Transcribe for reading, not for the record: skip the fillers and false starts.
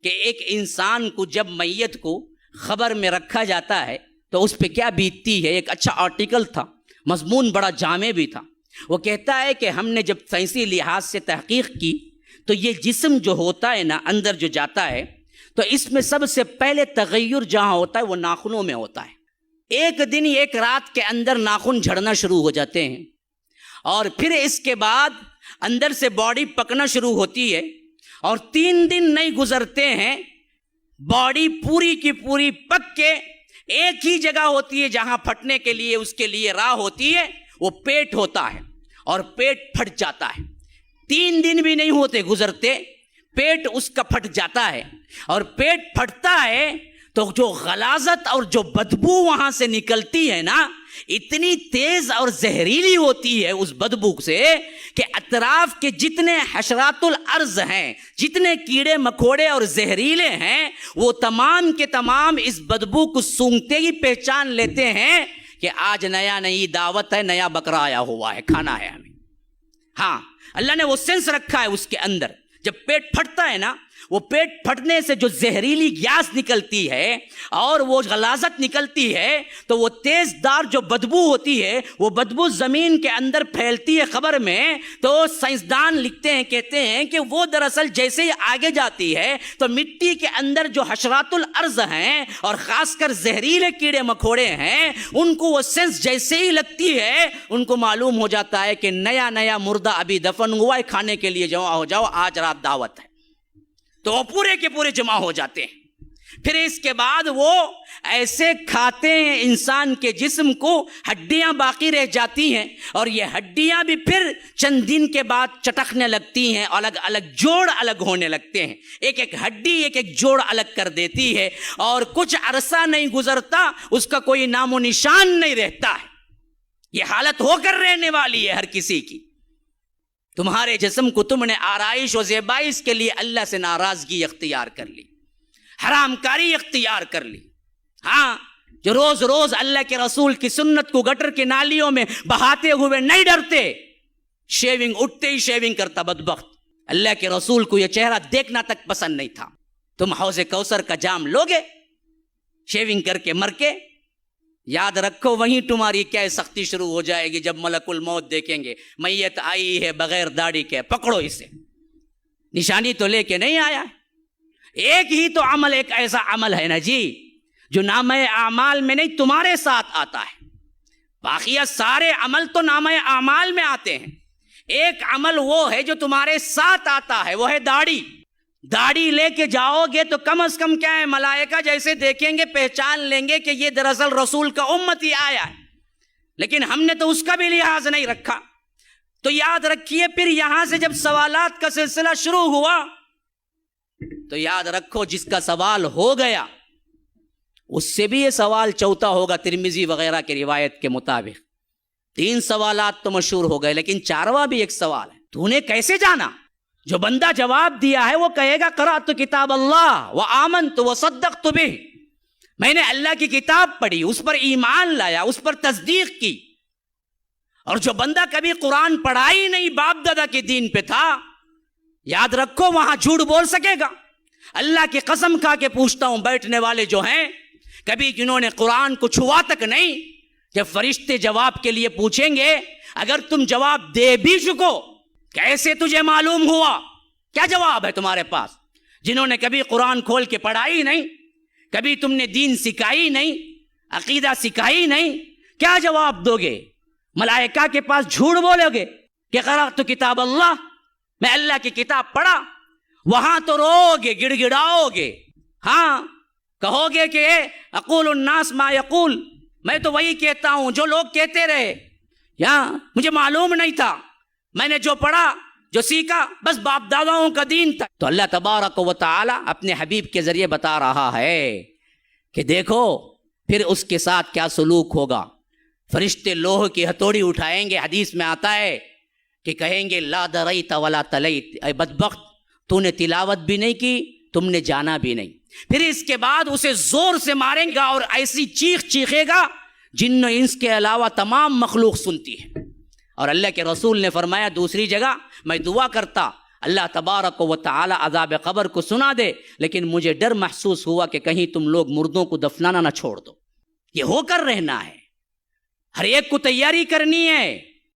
کہ ایک انسان کو جب میت کو خبر میں رکھا جاتا ہے تو اس پہ کیا بیتتی ہے. ایک اچھا آرٹیکل تھا، مضمون بڑا جامع بھی تھا. وہ کہتا ہے کہ ہم نے جب سائنسی لحاظ سے تحقیق کی تو یہ جسم جو ہوتا ہے نا، اندر جو جاتا ہے، تو اس میں سب سے پہلے تغیر جہاں ہوتا ہے وہ ناخنوں میں ہوتا ہے. ایک دن ایک رات کے اندر ناخن جھڑنا شروع ہو جاتے ہیں، اور پھر اس کے بعد اندر سے باڈی پکنا شروع ہوتی ہے، اور 3 دن نہیں گزرتے ہیں باڈی پوری کی پوری پک کے ایک ہی جگہ ہوتی ہے جہاں پھٹنے کے لیے اس کے لیے راہ ہوتی ہے، وہ پیٹ ہوتا ہے، اور پیٹ پھٹ جاتا ہے. 3 دن بھی نہیں ہوتے گزرتے، پیٹ اس کا پھٹ جاتا ہے. اور پیٹ پھٹتا ہے تو جو غلاظت اور جو بدبو وہاں سے نکلتی ہے نا، اتنی تیز اور زہریلی ہوتی ہے اس بدبو سے کہ اطراف کے جتنے حشرات الارض ہیں، جتنے کیڑے مکوڑے اور زہریلے ہیں، وہ تمام کے تمام اس بدبو کو سونگتے ہی پہچان لیتے ہیں کہ آج نئی دعوت ہے، نیا بکرا آیا ہوا ہے، کھانا ہے ہمیں. ہاں، اللہ نے وہ سینس رکھا ہے اس کے اندر. جب پیٹ پھٹتا ہے نا، وہ پیٹ پھٹنے سے جو زہریلی گیس نکلتی ہے اور وہ غلاظت نکلتی ہے، تو وہ تیز دار جو بدبو ہوتی ہے، وہ بدبو زمین کے اندر پھیلتی ہے خبر میں. تو سائنسدان لکھتے ہیں، کہتے ہیں کہ وہ دراصل جیسے ہی آگے جاتی ہے تو مٹی کے اندر جو حشرات الارض ہیں اور خاص کر زہریلے کیڑے مکوڑے ہیں، ان کو وہ سینس جیسے ہی لگتی ہے، ان کو معلوم ہو جاتا ہے کہ نیا مردہ ابھی دفن ہوا ہے، کھانے کے لیے جمع ہو جاؤ، آج رات دعوت ہے. تو وہ پورے کے پورے جمع ہو جاتے ہیں. پھر اس کے بعد وہ ایسے کھاتے ہیں انسان کے جسم کو، ہڈیاں باقی رہ جاتی ہیں، اور یہ ہڈیاں بھی پھر چند دن کے بعد چٹکنے لگتی ہیں، الگ الگ جوڑ الگ ہونے لگتے ہیں. ایک ہڈی ایک جوڑ الگ کر دیتی ہے، اور کچھ عرصہ نہیں گزرتا اس کا کوئی نام و نشان نہیں رہتا ہے. یہ حالت ہو کر رہنے والی ہے ہر کسی کی. تمہارے جسم کو تم نے آرائش و زیبائش کے لیے اللہ سے ناراضگی اختیار کر لی، حرام کاری اختیار کر لی. ہاں، جو روز روز اللہ کے رسول کی سنت کو گٹر کے نالیوں میں بہاتے ہوئے نہیں ڈرتے، شیونگ اٹھتے ہی شیونگ کرتا بدبخت. اللہ کے رسول کو یہ چہرہ دیکھنا تک پسند نہیں تھا. تم حوض کوثر کا جام لوگے شیونگ کر کے مر کے، یاد رکھو وہیں تمہاری کیا سختی شروع ہو جائے گی جب ملک الموت دیکھیں گے میت آئی ہے بغیر داڑھی کے، پکڑو اسے. نشانی تو لے کے نہیں آیا. ایک ہی تو عمل، ایک ایسا عمل ہے نا جی جو نامہ اعمال میں نہیں تمہارے ساتھ آتا ہے. باقی سارے عمل تو نامہ اعمال میں آتے ہیں. ایک عمل وہ ہے جو تمہارے ساتھ آتا ہے، وہ ہے داڑھی. داڑھی لے کے جاؤ گے تو کم از کم کیا ہے، ملائکہ جیسے دیکھیں گے پہچان لیں گے کہ یہ دراصل رسول کا امتی آیا ہے. لیکن ہم نے تو اس کا بھی لحاظ نہیں رکھا. تو یاد رکھیے، پھر یہاں سے جب سوالات کا سلسلہ شروع ہوا تو یاد رکھو جس کا سوال ہو گیا اس سے بھی یہ سوال چوتھا ہوگا. ترمذی وغیرہ کی روایت کے مطابق 3 سوالات تو مشہور ہو گئے، لیکن 4واں بھی ایک سوال ہے. تو نے کیسے جانا؟ جو بندہ جواب دیا ہے وہ کہے گا قرأت کتاب اللہ وآمنت وصدقت بہ، میں نے اللہ کی کتاب پڑھی، اس پر ایمان لایا، اس پر تصدیق کی. اور جو بندہ کبھی قرآن پڑھا ہی نہیں، باپ دادا کے دین پہ تھا، یاد رکھو وہاں جھوٹ بول سکے گا. اللہ کی قسم کھا کے پوچھتا ہوں، بیٹھنے والے جو ہیں کبھی جنہوں نے قرآن کو چھوا تک نہیں، جب فرشتے جواب کے لیے پوچھیں گے، اگر تم جواب دے بھی چکو، کیسے تجھے معلوم ہوا؟ کیا جواب ہے تمہارے پاس؟ جنہوں نے کبھی قرآن کھول کے پڑھا ہی نہیں، کبھی تم نے دین سکھائی نہیں، عقیدہ سکھائی نہیں، کیا جواب دو گے؟ ملائکہ کے پاس جھوٹ بولو گے کہ قرأت کتاب اللہ، میں اللہ کی کتاب پڑھا؟ وہاں تو رو گے، گڑ گڑاؤ گے. ہاں، کہو گے کہ اقول الناس ما یقول، میں تو وہی کہتا ہوں جو لوگ کہتے رہے، یا مجھے معلوم نہیں تھا، میں نے جو پڑھا جو سیکھا بس باپ داداؤں کا دین تھا. تو اللہ تبارک و تعالی اپنے حبیب کے ذریعے بتا رہا ہے کہ دیکھو پھر اس کے ساتھ کیا سلوک ہوگا. فرشتے لوہ کی ہتھوڑی اٹھائیں گے، حدیث میں آتا ہے کہ کہیں گے لا دریت ولا تلیت، اے بدبخت تو نے تلاوت بھی نہیں کی، تم نے جانا بھی نہیں. پھر اس کے بعد اسے زور سے ماریں گا اور ایسی چیخ چیخے گا جن و انس کے علاوہ تمام مخلوق سنتی ہے. اور اللہ کے رسول نے فرمایا دوسری جگہ، میں دعا کرتا اللہ تبارک و تعالی عذاب قبر کو سنا دے، لیکن مجھے ڈر محسوس ہوا کہ کہیں تم لوگ مردوں کو دفنانا نہ چھوڑ دو، یہ ہو کر رہنا ہے، ہر ایک کو تیاری کرنی ہے۔